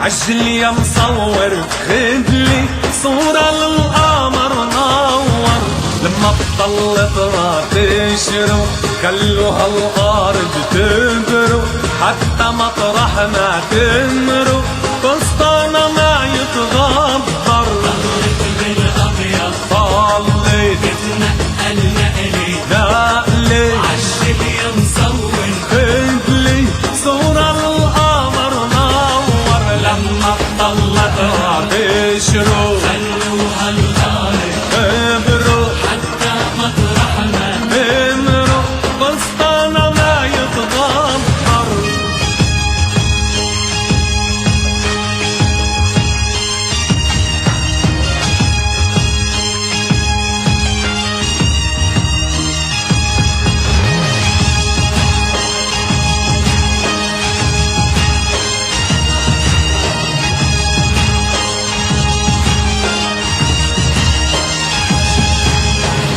عجل يا مصور خدلي صورة للقمر نور، لما تطلت راح تشرو خلوها الارض تبرو، حتى مطرح ما تمرو فستانة ما يتغبر. ضلت بالابيض طلت تتنقل نقلي نقلي عجل يا مصور خدلي صورة للقمر نور، لما تطلت راح تشرو خلوها الارض تبرو حتى مطرح ما تمرو فستانة ما يتغبر.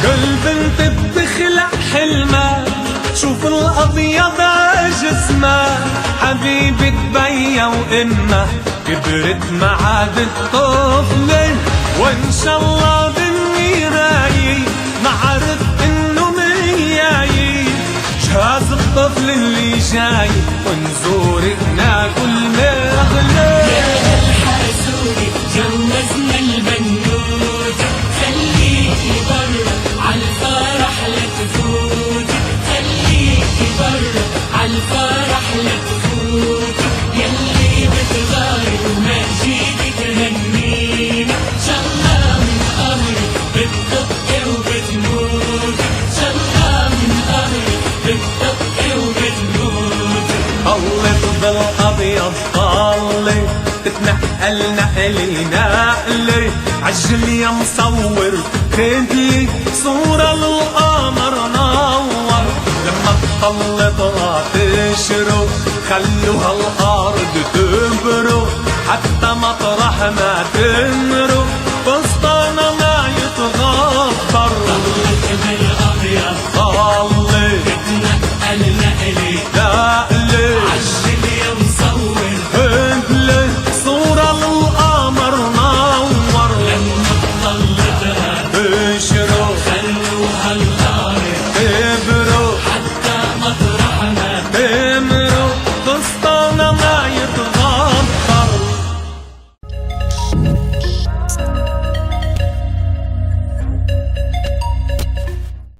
كل بنت بتخلق حلمها شوف الابيض جسمها، حبيبة بيا وامها كبرت ما عادت طفلة، وان شاء الله بالمراية نعرف انه مياي جهاز الطفل اللي جاي، ونزورك ناكل مغلى. يا الحاسودي جوزنا البنوتة خليكي برا عالفرح لا تفوتي، خليكي برا عالفرح لا تفوتي، يلي بتغاري وما جيتي تهنينا ان شاء الله من قمرك بتدقي وبتموتي، ان شاء الله من قمرك بتدقي وبتموتي. طلت بالابيض طلي تتنقل نقلي نقلي، عجل يا مصور خدلي صورة للقمر نور، لما تطلت راح تشرو خلوها الارض تبرو، حتى مطرح ما تمرو فستانة ما يتغبر. ضلت بالابيض طلي تتنقل نقلي نقلي